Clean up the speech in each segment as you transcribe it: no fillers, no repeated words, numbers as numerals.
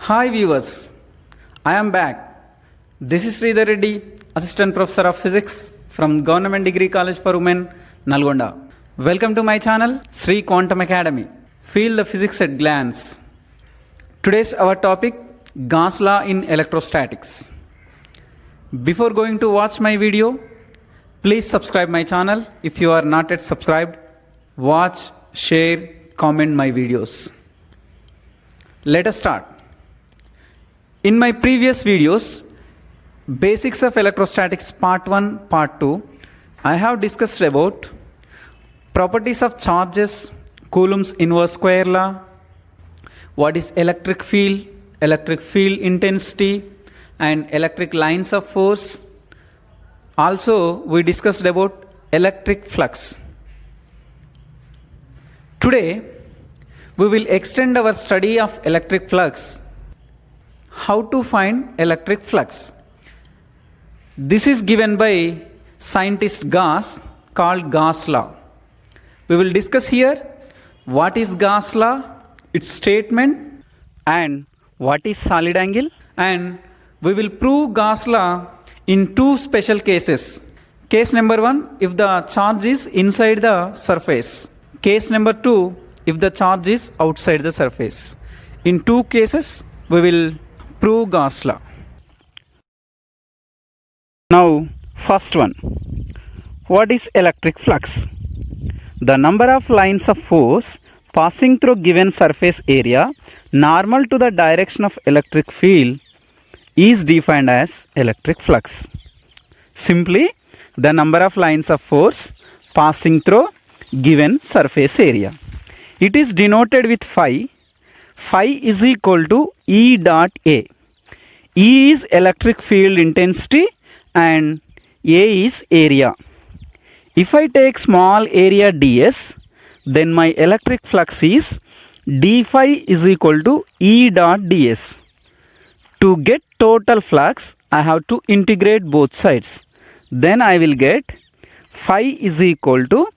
Hi viewers, I am back. This is Sridhar Reddy, Assistant Professor of Physics from Government Degree College for Women, Nalgonda. Welcome to my channel, Sri Quantum Academy. Feel the physics at glance. Today's our topic, Gauss law in electrostatics. Before going to watch my video, please subscribe my channel if you are not yet subscribed. Watch, share, comment my videos. Let us start. In my previous videos, Basics of Electrostatics Part 1, Part 2, I have discussed about properties of charges, Coulomb's inverse square law, what is electric field intensity, and electric lines of force. Also, we discussed about electric flux. Today, we will extend our study of electric flux. How to find electric flux? This is given by scientist Gauss, called Gauss law. We will discuss here what is Gauss law, its statement, and what is solid angle, and we will prove Gauss law in two special cases. Case number 1, if the charge is inside the surface. Case number 2, if the charge is outside the surface. In two cases, we will prove Gauss law. Now, first one. What is electric flux? The number of lines of force passing through given surface area normal to the direction of electric field is defined as electric flux. Simply, the number of lines of force passing through given surface area. It is denoted with phi. Phi is equal to E dot A. E is electric field intensity and A is area. If I take small area ds, then my electric flux is d phi is equal to E dot ds. To get total flux, I have to integrate both sides. Then I will get phi is equal to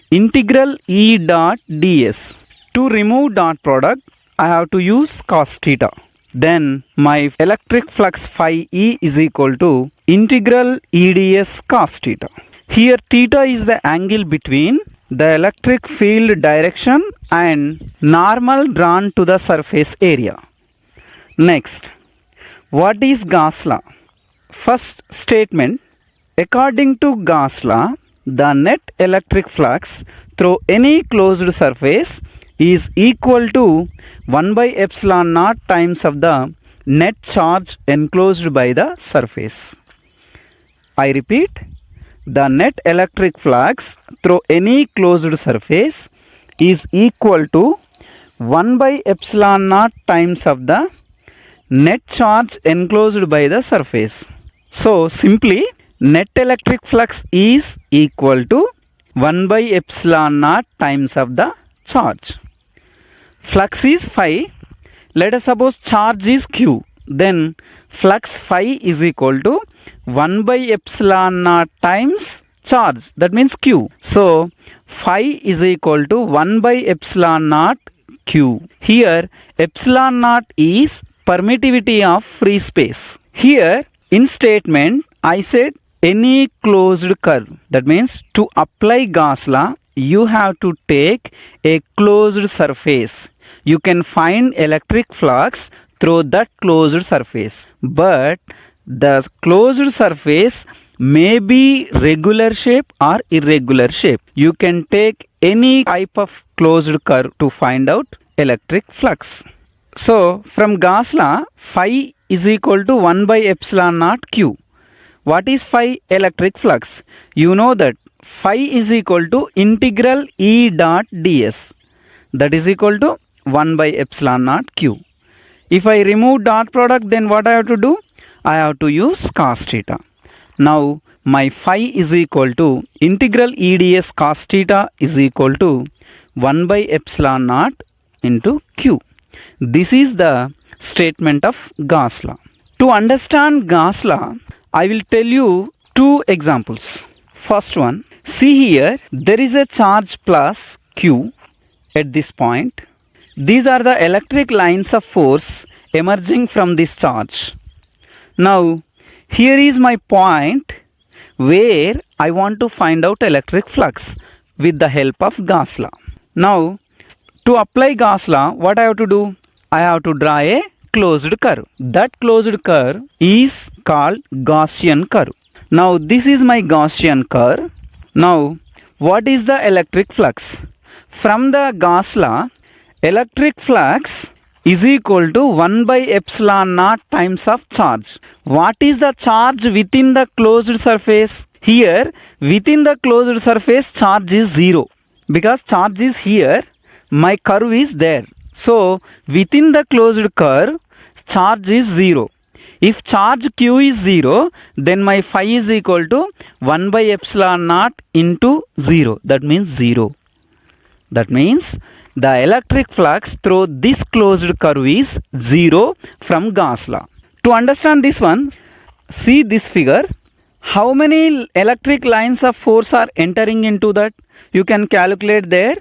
integral E dot ds. To remove dot product, I have to use cos theta. Then my electric flux phi E is equal to integral EDS cos theta. Here theta is the angle between the electric field direction and normal drawn to the surface area. Next, what is Gauss law? First statement, according to Gauss law, the net electric flux through any closed surface is equal to 1 by epsilon naught times of the net charge enclosed by the surface. I repeat, the net electric flux through any closed surface is equal to 1 by epsilon naught times of the net charge enclosed by the surface. So simply, net electric flux is equal to 1 by epsilon naught times of the charge. Flux is phi. Let us suppose charge is q. Then flux phi is equal to 1 by epsilon naught times charge. That means q. So phi is equal to 1 by epsilon naught q. Here epsilon naught is permittivity of free space. Here in statement I said any closed curve. That means to apply Gauss law, you have to take a closed surface. You can find electric flux through that closed surface. But the closed surface may be regular shape or irregular shape. You can take any type of closed curve to find out electric flux. So from Gauss law, phi is equal to 1 by epsilon naught q. What is phi electric flux? You know that phi is equal to integral E dot ds. That is equal to 1 by epsilon naught q. If I remove dot product, then what I have to do? I have to use cos theta. Now my phi is equal to integral EDS cos theta is equal to 1 by epsilon naught into q. This is the statement of Gauss law. To understand Gauss law, I will tell you two examples. First one, see here, there is a charge plus q at this point. These are the electric lines of force emerging from this charge. Now here is my point where I want to find out electric flux with the help of Gauss law. Now to apply Gauss law, what I have to do? I have to draw a closed curve. That closed curve is called Gaussian curve. Now this is my Gaussian curve. Now what is the electric flux? From the Gauss law, electric flux is equal to 1 by epsilon naught times of charge. What is the charge within the closed surface? Here within the closed surface charge is 0 because charge is here, my curve is there. So within the closed curve charge is 0. If charge q is 0, then my phi is equal to 1 by epsilon naught into 0. That means 0. That means the electric flux through this closed curve is 0 from Gauss law. To understand this one, see this figure. How many electric lines of force are entering into that? You can calculate there.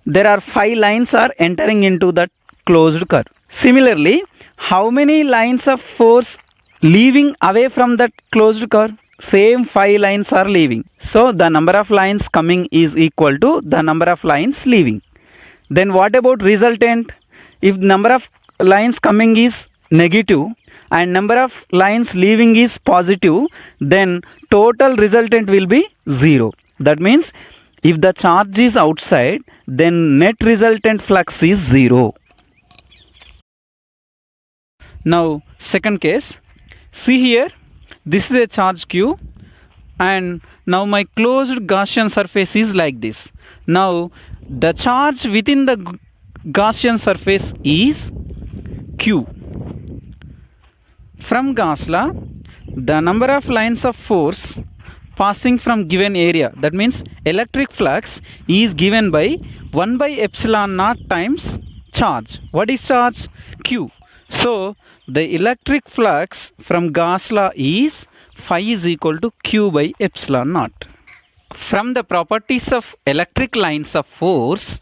There are 5 lines are entering into that closed curve. Similarly, how many lines of force leaving away from that closed curve? Same 5 lines are leaving. So the number of lines coming is equal to the number of lines leaving. Then what about resultant? If number of lines coming is negative and number of lines leaving is positive, then total resultant will be 0. That means if the charge is outside, then net resultant flux is 0. Now second case, see here, this is a charge q and now my closed Gaussian surface is like this. Now the charge within the Gaussian surface is q. From Gauss law, the number of lines of force passing from given area, that means electric flux, is given by 1 by epsilon naught times charge. What is charge? Q. So the electric flux from Gauss law is phi is equal to q by epsilon naught. From the properties of electric lines of force,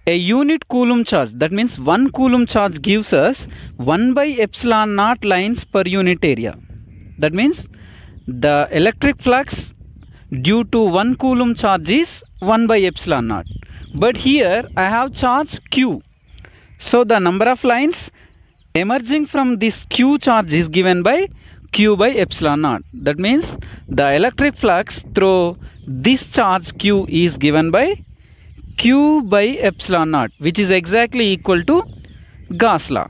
a unit coulomb charge, that means 1 coulomb charge gives us 1 by epsilon naught lines per unit area. That means the electric flux due to 1 coulomb charge is 1 by epsilon naught. But here I have charge q. So the number of lines emerging from this q charge is given by q by epsilon naught. That means the electric flux through this charge q is given by q by epsilon naught, which is exactly equal to Gauss law.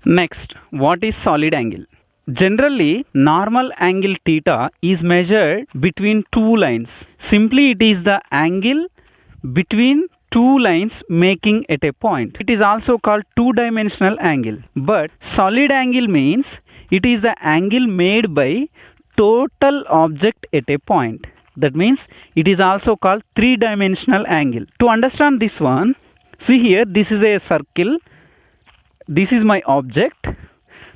Next, what is solid angle? Generally, normal angle theta is measured between two lines. Simply it is the angle between two lines making at a point. It is also called two-dimensional angle. But solid angle means it is the angle made by total object at a point. That means it is also called three-dimensional angle. To understand this one, see here, this is a circle. This is my object.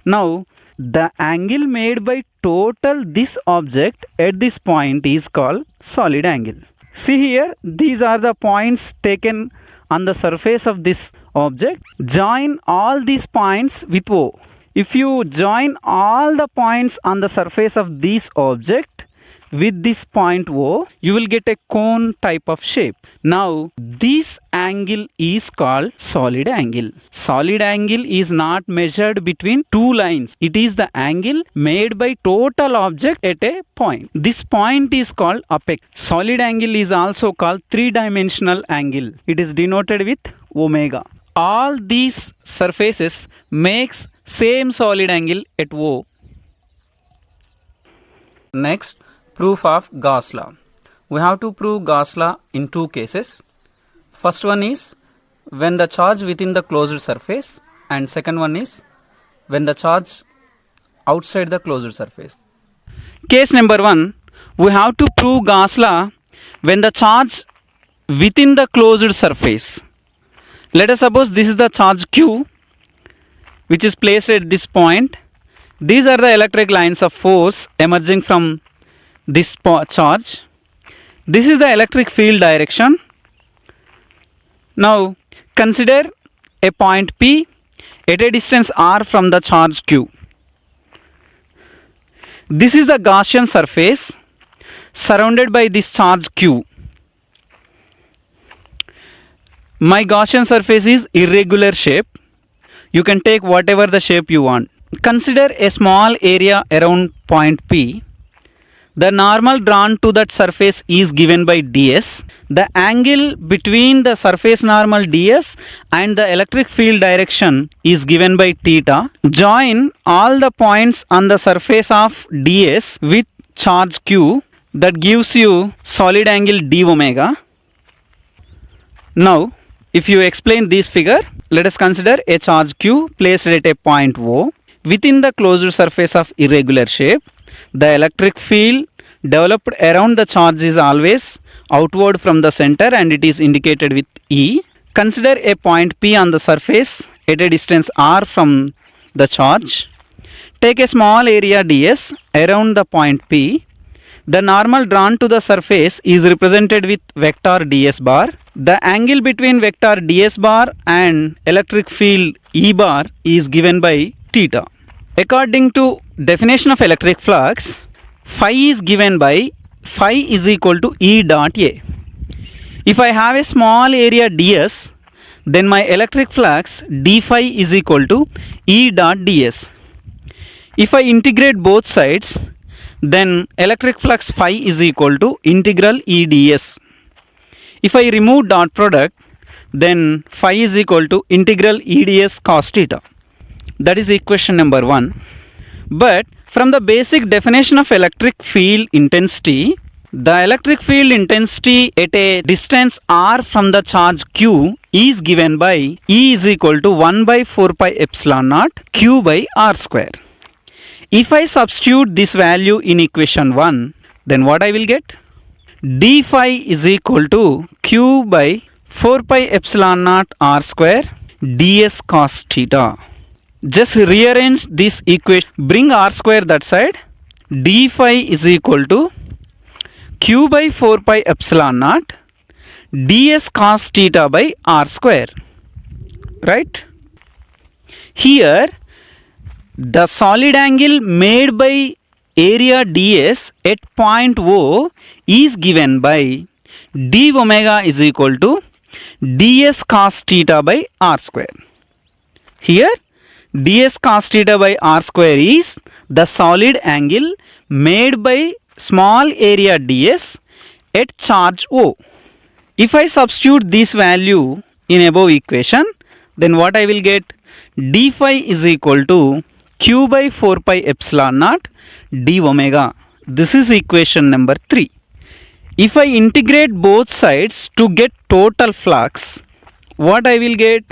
Now the angle made by total this object at this point is called solid angle. See here, these are the points taken on the surface of this object. Join all these points with O. If you join all the points on the surface of this object with this point O, you will get a cone type of shape. Now this angle is called solid angle. Solid angle is not measured between two lines. It is the angle made by total object at a point. This point is called apex. Solid angle is also called three-dimensional angle. It is denoted with omega. All these surfaces makes same solid angle at O. Next, proof of Gauss law. We have to prove Gauss law in two cases. First one is when the charge within the closed surface, and second one is when the charge outside the closed surface. Case number 1, we have to prove Gauss law when the charge within the closed surface. Let us suppose this is the charge q which is placed at this point. These are the electric lines of force emerging from this charge. This is the electric field direction. Now consider a point P. at a distance r from the charge q. This is the Gaussian surface surrounded by this charge q. My Gaussian surface is irregular shape. You can take whatever the shape you want. Consider a small area around point P. The normal drawn to that surface is given by ds. The angle between the surface normal ds and the electric field direction is given by theta. Join all the points on the surface of ds with charge q. That gives you solid angle d omega. Now, if you explain this figure, let us consider a charge q placed at a point O within the closed surface of irregular shape. The electric field developed around the charge is always outward from the center and it is indicated with E. Consider a point P on the surface at a distance r from the charge. Take a small area ds around the point P. The normal drawn to the surface is represented with vector ds bar. The angle between vector ds bar and electric field E bar is given by theta. According to definition of electric flux, phi is given by phi is equal to E dot A. If I have a small area ds, then my electric flux d phi is equal to E dot ds. If I integrate both sides, then electric flux phi is equal to integral E ds. If I remove dot product, then phi is equal to integral E ds cos theta. That is equation number 1. But from the basic definition of electric field intensity, the electric field intensity at a distance r from the charge q is given by E is equal to 1 by 4 pi epsilon naught q by r square. If I substitute this value in equation 1, then what I will get? D phi is equal to q by 4 pi epsilon naught r square ds cos theta. Just rearrange this equation, bring r square that side. D phi is equal to q by 4 pi epsilon naught ds cos theta by r square. Right? Here, the solid angle made by area ds at point O is given by d omega is equal to ds cos theta by r square. Here, ds cos theta by r square is the solid angle made by small area ds at charge O. If I substitute this value in above equation, then what I will get? D phi is equal to q by 4 pi epsilon naught d omega. This is equation number 3. If I integrate both sides to get total flux, what I will get?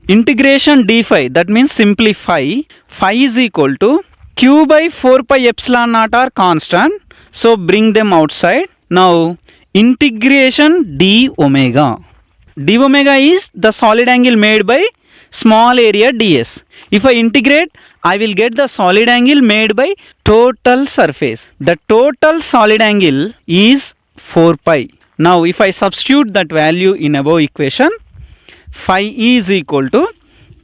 Integration d phi, that means simplify. Phi is equal to q by 4 pi epsilon naught are constant, so bring them outside. Now integration d omega. D omega is the solid angle made by small area ds. If I integrate, I will get the solid angle made by total surface. The total solid angle is 4 pi. Now if I substitute that value in above equation, phi is equal to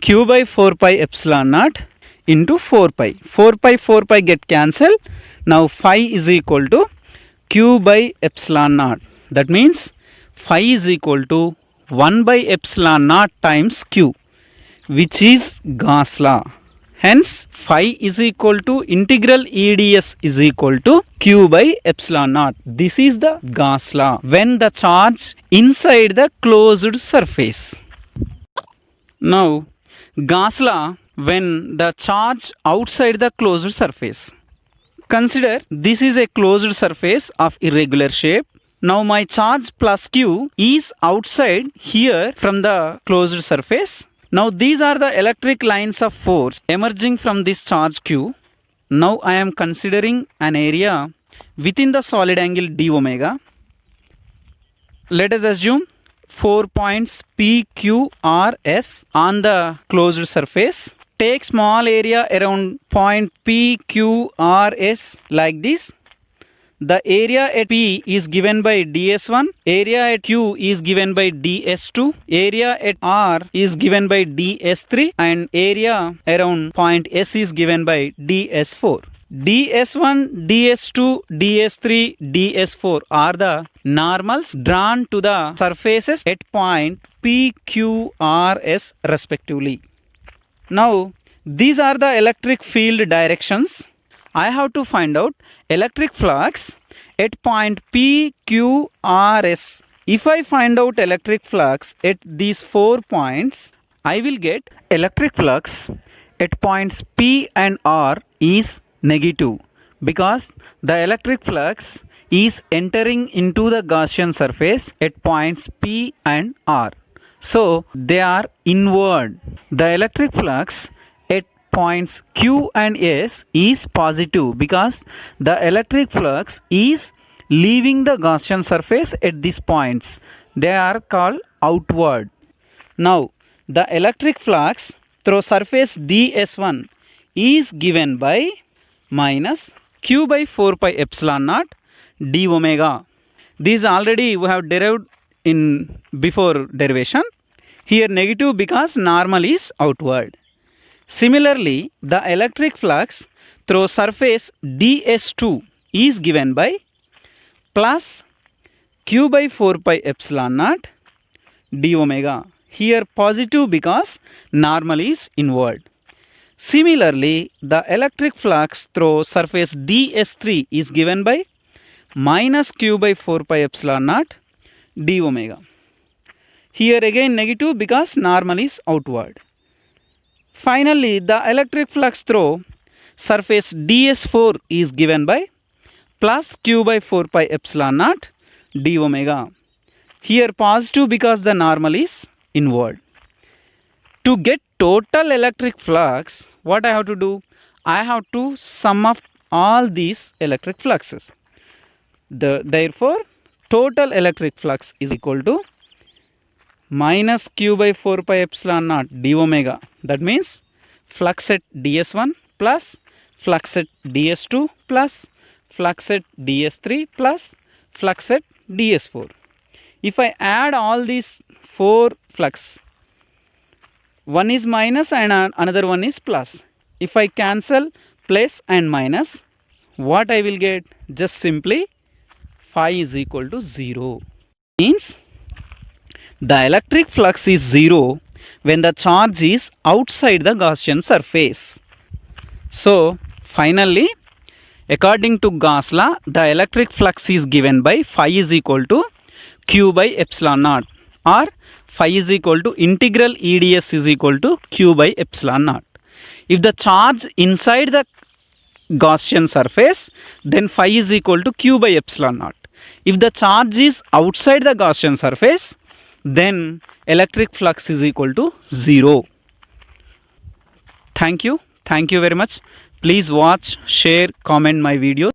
q by 4 pi epsilon naught into 4 pi. 4 pi get cancelled. Now phi is equal to q by epsilon naught. That means phi is equal to 1 by epsilon naught times q, which is Gauss law. Hence, phi is equal to integral EDS is equal to q by epsilon naught. This is the Gauss law when the charge inside the closed surface. Now, Gauss law when the charge outside the closed surface. Consider this is a closed surface of irregular shape. Now my charge plus q is outside here from the closed surface. Now these are the electric lines of force emerging from this charge q. Now I am considering an area within the solid angle d omega. Let us assume 4 points P, Q, R, S on the closed surface. Take small area around point P, Q, R, S like this. the area at P is given by ds1, area at Q is given by ds2, area at R is given by ds3, and area around point S is given by ds4. ds1, ds2, ds3, ds4 are the normals drawn to the surfaces at point P, Q, R, S respectively. Now, these are the electric field directions. I have to find out electric flux at point P, Q, R, S. If I find out electric flux at these 4 points, I will get electric flux at points P and R is negative because the electric flux is entering into the Gaussian surface at points P and R. So they are inward. The electric flux at points Q and S is positive because the electric flux is leaving the Gaussian surface at these points. They are called outward. Now the electric flux through surface ds1 is given by minus q by 4 pi epsilon naught d omega. These already we have derived in before derivation. Here negative because normal is outward. Similarly, the electric flux through surface ds2 is given by plus q by 4 pi epsilon naught d omega. Here positive because normal is inward. Similarly, the electric flux through surface ds3 is given by minus q by 4 pi epsilon naught d omega. Here again negative because normal is outward. Finally, the electric flux through surface ds4 is given by plus q by 4 pi epsilon naught d omega. Here positive because the normal is inward. To get total electric flux, what I have to do? I have to sum up all these electric fluxes. Therefore, total electric flux is equal to minus q by 4 pi epsilon naught d omega. That means flux at ds1 plus flux at ds2 plus flux at ds3 plus flux at ds4. If I add all these 4 flux, one is minus and another one is plus. If I cancel plus and minus, what I will get? Just simply phi is equal to 0. Means the electric flux is 0 when the charge is outside the Gaussian surface. So finally, according to Gauss law, the electric flux is given by phi is equal to q by epsilon naught, or phi is equal to integral EDS is equal to q by epsilon naught. If the charge inside the Gaussian surface, then phi is equal to q by epsilon naught. If the charge is outside the Gaussian surface, then electric flux is equal to 0. Thank you very much. Please watch, share, comment my videos.